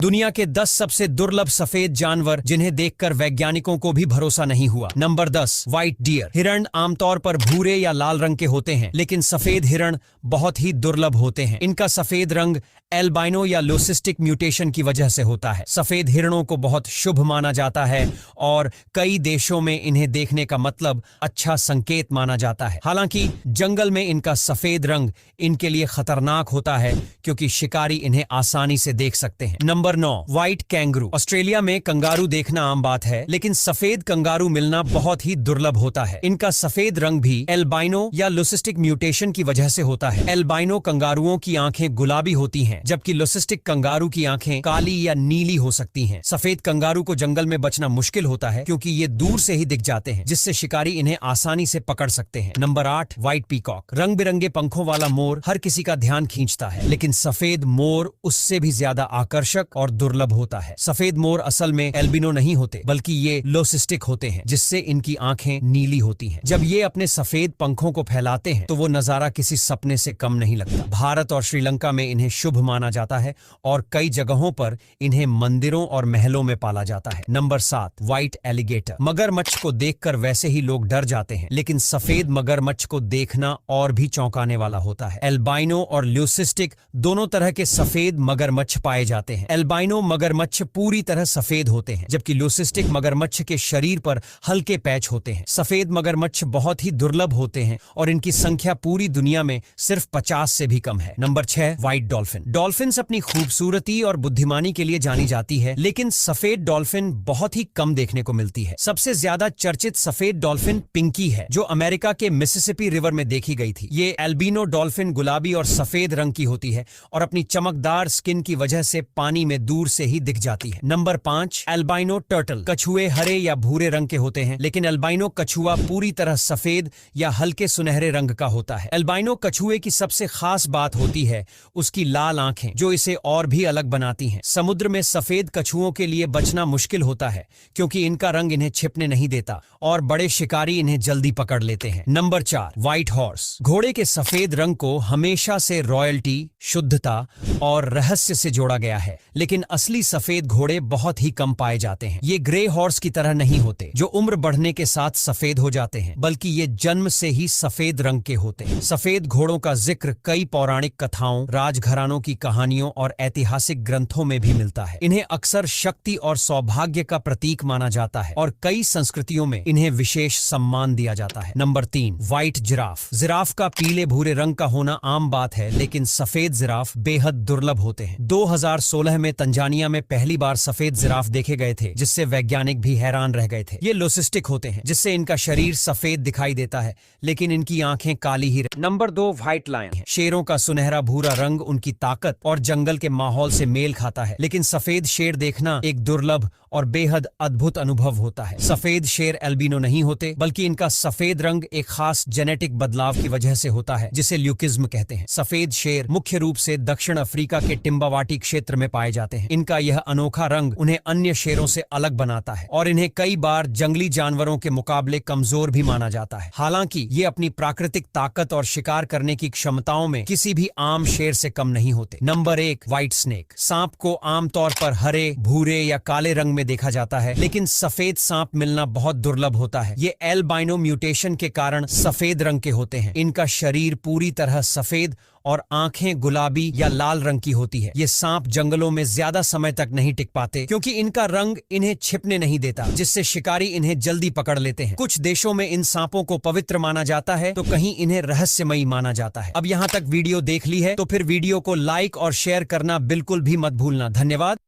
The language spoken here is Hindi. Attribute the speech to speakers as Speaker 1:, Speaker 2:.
Speaker 1: दुनिया के 10 सबसे दुर्लभ सफेद जानवर जिन्हें देखकर वैज्ञानिकों को भी भरोसा नहीं हुआ। Number 10, white deer. हिरण आमतौर पर भूरे या लाल रंग के होते हैं, लेकिन सफेद हिरण बहुत ही दुर्लभ होते हैं। इनका सफेद रंग एल्बाइनो या लुसिस्टिक म्यूटेशन की वजह से होता है। सफेद हिरणों को बहुत शुभ माना जाता है और कई देशों में इन्हें देखने का मतलब अच्छा संकेत माना जाता है। हालांकि जंगल में इनका सफेद रंग इनके लिए खतरनाक होता है क्योंकि शिकारी इन्हें आसानी से देख सकते हैं। Number 9, white kangaroo. ऑस्ट्रेलिया में कंगारू देखना आम बात है, लेकिन सफेद कंगारू मिलना बहुत ही दुर्लभ होता है। इनका सफेद रंग भी एल्बाइनो या लुसिस्टिक म्यूटेशन की वजह से होता है। एल्बाइनो कंगारुओं की आंखें गुलाबी होती हैं, जबकि लुसिस्टिक कंगारू की आंखें काली या नीली हो सकती हैं। सफेद कंगारू को जंगल में बचना मुश्किल होता है क्योंकि ये दूर से ही दिख जाते हैं, जिससे शिकारी इन्हें आसानी से पकड़ सकते हैं। Number 8, white peacock. रंग बिरंगे पंखों वाला मोर हर किसी का ध्यान खींचता है, लेकिन सफेद मोर उससे भी ज्यादा आकर्षक और दुर्लभ होता है। सफेद मोर असल में एल्बिनो नहीं होते, बल्कि ये लुसिस्टिक होते हैं, जिससे इनकी आंखें नीली होती हैं। जब ये अपने सफेद पंखों को फैलाते हैं तो वो नजारा किसी सपने से कम नहीं लगता। भारत और श्रीलंका में इन्हें शुभ माना जाता है और कई जगहों पर इन्हें मंदिरों और महलों में पाला जाता है। Number 7, white alligator. मगरमच्छ को देखकर वैसे ही लोग डर जाते हैं, लेकिन सफेद मगरमच्छ को देखना और भी चौंकाने वाला होता है। एल्बाइनो और ल्यूसिस्टिक दोनों तरह के सफेद मगरमच्छ पाए जाते हैं। एल्बाइनो मगरमच्छ पूरी तरह सफेद होते हैं, जबकि ल्यूसिस्टिक मगरमच्छ के शरीर पर हल्के पैच होते हैं। सफेद मगरमच्छ बहुत ही दुर्लभ होते हैं और इनकी संख्या पूरी दुनिया में सिर्फ 50 से भी कम है। Number 6, white dolphin. डॉल्फिन्स अपनी खूबसूरती और बुद्धिमानी के लिए जानी जाती है, लेकिन सफेद डॉल्फिन बहुत ही कम देखने को मिलती है। सबसे ज्यादा चर्चित सफेद डॉल्फिन पिंकी है, जो अमेरिका के मिसिसिपी रिवर में देखी गई थी। ये एल्बिनो डॉल्फिन गुलाबी और सफेद रंग की होती है और अपनी चमकदार स्किन की वजह से पानी में दूर से ही दिख जाती है। Number 5, albino turtle. कछुए हरे या भूरे रंग के होते हैं, लेकिन एल्बाइनो कछुआ पूरी तरह सफेद या हल्के सुनहरे रंग का होता है। एल्बाइनो कछुए की सबसे खास बात होती है उसकी लाल आंखें, जो इसे और भी अलग बनाती हैं। समुद्र में सफेद कछुओं के लिए बचना मुश्किल होता है क्योंकि इनका रंग इन्हें छिपने नहीं देता और बड़े शिकारी इन्हें जल्दी पकड़ लेते हैं। Number 4, white horse. घोड़े के सफेद रंग को हमेशा से रॉयल्टी, शुद्धता और रहस्य से जोड़ा गया है, लेकिन असली सफेद घोड़े बहुत ही कम पाए जाते हैं। ये ग्रे हॉर्स की तरह नहीं होते, जो उम्र बढ़ने के साथ सफेद हो जाते हैं, बल्कि ये जन्म से ही सफेद रंग के होते हैं। सफेद घोड़ों का जिक्र कई पौराणिक कथाओं, राजघरानों की कहानियों और ऐतिहासिक ग्रंथों में भी मिलता है। इन्हें अक्सर शक्ति और सौभाग्य का प्रतीक माना जाता है और कई संस्कृतियों में इन्हें विशेष सम्मान दिया जाता है। Number 3, white giraffe. जिराफ का पीले भूरे रंग का होना आम बात है, लेकिन सफेद जिराफ बेहद दुर्लभ होते हैं। 2016 में तंजानिया में पहली बार सफेद जिराफ देखे गए थे, जिससे वैज्ञानिक भी हैरान रह गए थे। ये लुसिस्टिक होते हैं, जिससे इनका शरीर सफेद दिखाई देता है, लेकिन इनकी आंखें काली ही। नंबर 2, व्हाइट लायन है। शेरों का सुनहरा भूरा रंग उनकी ताकत और जंगल के माहौल से मेल खाता है, लेकिन सफेद शेर देखना एक दुर्लभ और बेहद अद्भुत अनुभव होता है। सफेद शेर एल्बिनो नहीं होते, बल्कि इनका सफेद रंग एक खास जेनेटिक बदलाव की वजह से होता है, जिसे ल्यूकिज्म कहते हैं। सफेद शेर मुख्य रूप से दक्षिण अफ्रीका के टिम्बावाटी क्षेत्र में पाए जाते हैं। इनका यह अनोखा रंग उन्हें अन्य शेरों से अलग बनाता है और इन्हें कई बार जंगली जानवरों के मुकाबले कमजोर भी माना जाता है। हालांकि ये अपनी प्राकृतिक ताकत और शिकार करने की क्षमताओं में किसी भी आम शेर से कम नहीं होते। Number 1, white snake. सांप को आमतौर पर हरे, भूरे या काले रंग में देखा जाता है, लेकिन सफेद सांप मिलना बहुत दुर्लभ होता है। ये एल्बाइनो म्यूटेशन के कारण सफेद रंग के होते हैं। इनका शरीर पूरी तरह सफेद और आंखें गुलाबी या लाल रंग की होती है। ये सांप जंगलों में ज्यादा समय तक नहीं टिक पाते क्योंकि इनका रंग इन्हें छिपने नहीं देता, जिससे शिकारी इन्हें जल्दी पकड़ लेते हैं। कुछ देशों में इन सांपों को पवित्र माना जाता है, तो कहीं इन्हें रहस्यमयी माना जाता है। अब यहाँ तक वीडियो देख ली है तो फिर वीडियो को लाइक और शेयर करना बिल्कुल भी मत भूलना। धन्यवाद।